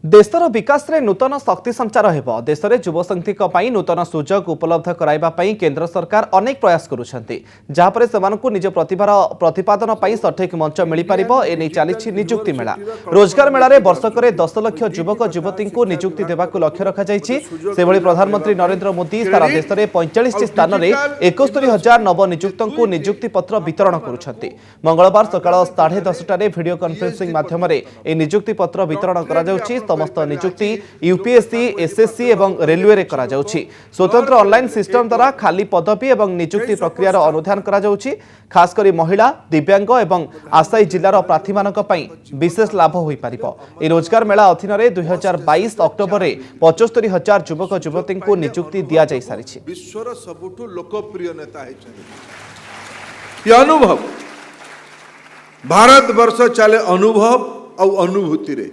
देशर विकास रे नूतन शक्ति संचार हेबो। देश में युवशक्तिक पई नूतन सुजोग उपलब्ध कराइबा पई केंद्र सरकार अनेक प्रयास करुछंती, जहाँ पर सेमानकु निज प्रतिभार प्रतिपादन पई सठिक मंच मिल पारिबो। एने चलिछि नियुक्ति मेला। रोजगार मेला रे वर्षक 10 लाख युवक युवती को नियुक्ति देबाकु लक्ष्य रखा जाइछि। सेभଳି प्रधानमंत्री नरेंद्र मोदी सारा देश में 45 स्थान में 71,000 नवनियुक्तଙ୍କୁ नियुक्ति पत्र वितरण करुछंती। मंगलवार सकाळ 10:30 टारे वीडियो कॉन्फ्रेंसिंग माध्यम रे ए नियुक्ति पत्र वितरण करा जाउछि। समस्त नियुक्ति यूपीएससी, एसएससी एवं रेलवे रे करा जाउछि। स्वतंत्र ऑनलाइन सिस्टम द्वारा खाली पदवी एवं नियुक्ति प्रक्रिया अनुधान करा जाउछि। खास करी महिला, दिव्यांग एवं आशायी जिल्लार प्रार्थी मानक पई विशेष लाभ होई परिबो। ए रोजगार मेला अधीन रे 2022 अक्टोबर रे 75,000 युवक युवती को नियुक्ति दिया जाय सारिछि। विश्वर सबुठु लोकप्रिय नेता हे अनुभव भारत वर्ष चले अनुभव और अनुभूति रे।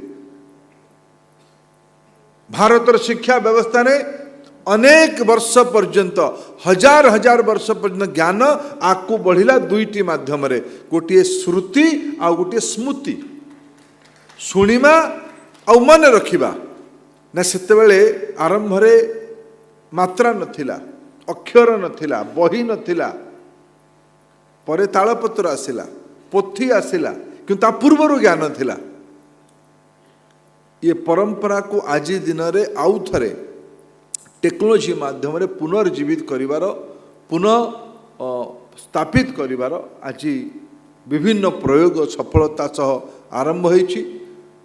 भारतर शिक्षा व्यवस्था ने अनेक वर्ष पर्यंत हजार हजार वर्ष पर्यंत ज्ञान आगू बढ़िला दुईटी माध्यम रे, गोटे श्रुति आ गोटे स्मृति। शुणिमा आ मन रखिबा ना सेतेबेले आरंभ रे मात्रा नथिला, अक्षर नथिला, बही नथिला, परे तालपत्र आसिला, पोथी आसिला, किंतु ता पूर्वरु ज्ञान थिला। ये परंपरा को आज दिन में आउ थे टेक्नोलोजी माध्यम रे पुनर्जीवित करिवार, पुनः स्थापित करिवार आज विभिन्न प्रयोग सफलता सह आरंभ होईछि।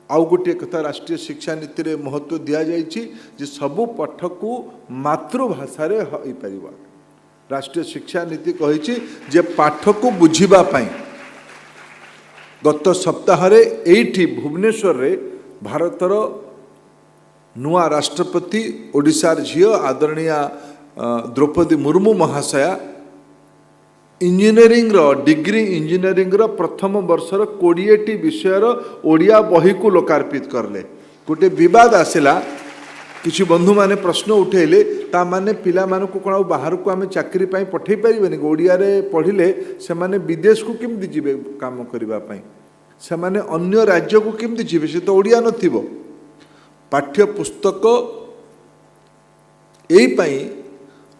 आउ गोटे कथा राष्ट्रीय शिक्षा नीति रे महत्व दिया जाइछि जे सबु पाठ को मातृभाषा रे होई परिबा। राष्ट्रीय शिक्षा नीति कहिछि जे पाठ को बुझिबा पई गत सप्ताह रे एठी भुवनेश्वर रे भारतर नुआ राष्ट्रपति ओडिशार झील आदरणीय द्रौपदी मुर्मू महाशया इंजीनियरिंग डिग्री इंजीनियरिंग प्रथम वर्षर 20टी विषयर ओडिया बही को लोकार्पित करले। गोटे विवाद आसिला, किसी बंधु माने प्रश्न उठेले, ता माने पिला मानकु कोन बाहर को आमे चाकरी पई पठै परिबेनी, ओडिया रे पढिले से माने विदेश को केमदि जिवे काम करिबा पई, से माने अन्य राज्य को केमदि जिवे, से तो ओडिया नथिबो। पाठ्य पुस्तक एई पई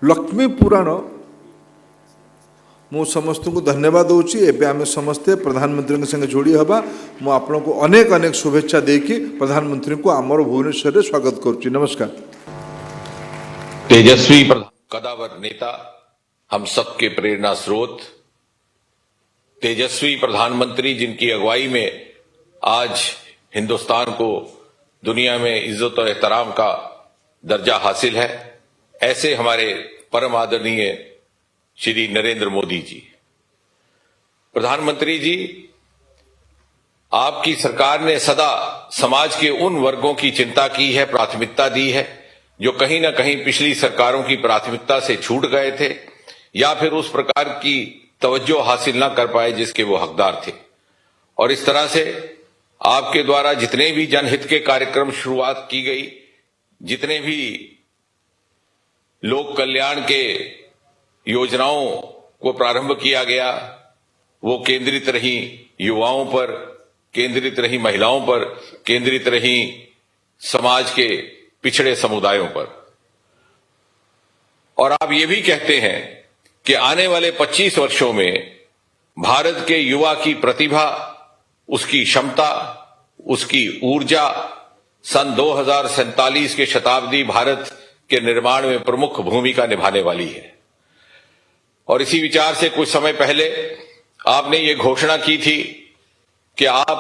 लक्ष्मी पुराण मु समस्त को धन्यवाद दूची। एबे आमे समस्ते प्रधानमंत्री के संगे जोड़ी हबा। मु आपन को अनेक अनेक शुभेच्छा देकी प्रधानमंत्री को आमर भुवनेश्वर रे स्वागत करूची। नमस्कार। तेजस्वी कदावर नेता, हम सबके प्रेरणा स्रोत, तेजस्वी प्रधानमंत्री जिनकी अगुवाई में आज हिंदुस्तान को दुनिया में इज्जत और एहतराम का दर्जा हासिल है, ऐसे हमारे परम आदरणीय श्री नरेंद्र मोदी जी। प्रधानमंत्री जी, आपकी सरकार ने सदा समाज के उन वर्गों की चिंता की है, प्राथमिकता दी है जो कहीं ना कहीं पिछली सरकारों की प्राथमिकता से छूट गए थे या फिर उस प्रकार की तवज्जो हासिल ना कर पाए जिसके वो हकदार थे। और इस तरह से आपके द्वारा जितने भी जनहित के कार्यक्रम शुरुआत की गई, जितने भी लोक कल्याण के योजनाओं को प्रारंभ किया गया, वो केंद्रित रही युवाओं पर, केंद्रित रही महिलाओं पर, केंद्रित रही समाज के पिछड़े समुदायों पर। और आप ये भी कहते हैं कि आने वाले 25 वर्षों में भारत के युवा की प्रतिभा, उसकी क्षमता, उसकी ऊर्जा सन 2047 के शताब्दी भारत के निर्माण में प्रमुख भूमिका निभाने वाली है। और इसी विचार से कुछ समय पहले आपने ये घोषणा की थी कि आप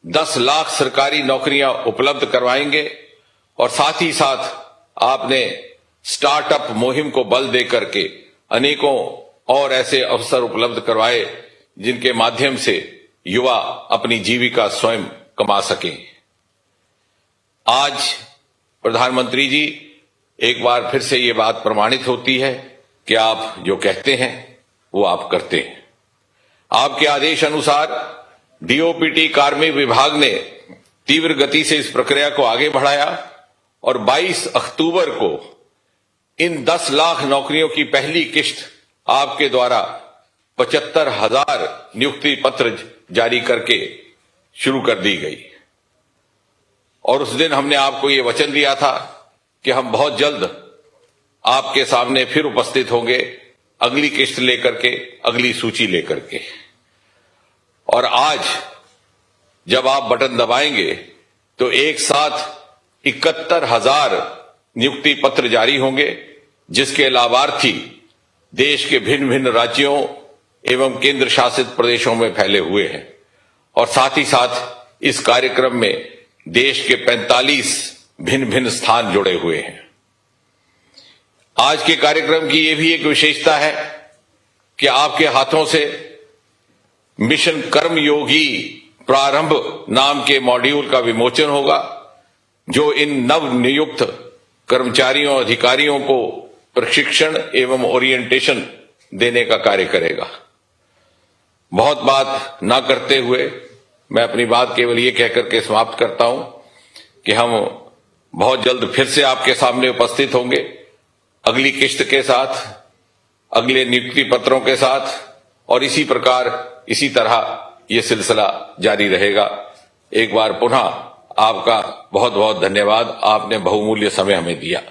10 लाख सरकारी नौकरियां उपलब्ध करवाएंगे और साथ ही साथ आपने स्टार्टअप मुहिम को बल देकर के अनेकों और ऐसे अवसर उपलब्ध करवाए जिनके माध्यम से युवा अपनी जीविका स्वयं कमा सकें। आज प्रधानमंत्री जी, एक बार फिर से ये बात प्रमाणित होती है कि आप जो कहते हैं वो आप करते हैं। आपके आदेश अनुसार डीओपीटी कार्मिक विभाग ने तीव्र गति से इस प्रक्रिया को आगे बढ़ाया और 22 अक्टूबर को इन 10 लाख नौकरियों की पहली किश्त आपके द्वारा 75,000 नियुक्ति पत्र जारी करके शुरू कर दी गई। और उस दिन हमने आपको ये वचन दिया था कि हम बहुत जल्द आपके सामने फिर उपस्थित होंगे, अगली किस्त लेकर के, अगली सूची लेकर के। और आज जब आप बटन दबाएंगे तो एक साथ 71,000 नियुक्ति पत्र जारी होंगे, जिसके लाभार्थी देश के भिन्न भिन्न राज्यों एवं केंद्र शासित प्रदेशों में फैले हुए हैं। और साथ ही साथ इस कार्यक्रम में देश के 45 भिन्न भिन्न स्थान जुड़े हुए हैं। आज के कार्यक्रम की यह भी एक विशेषता है कि आपके हाथों से मिशन कर्मयोगी प्रारंभ नाम के मॉड्यूल का विमोचन होगा, जो इन नव नियुक्त कर्मचारियों अधिकारियों को प्रशिक्षण एवं ओरिएंटेशन देने का कार्य करेगा। बहुत बात ना करते हुए मैं अपनी बात केवल ये कहकर के समाप्त करता हूं कि हम बहुत जल्द फिर से आपके सामने उपस्थित होंगे, अगली किस्त के साथ, अगले नियुक्ति पत्रों के साथ, और इसी प्रकार इसी तरह ये सिलसिला जारी रहेगा। एक बार पुनः आपका बहुत बहुत धन्यवाद, आपने बहुमूल्य समय हमें दिया।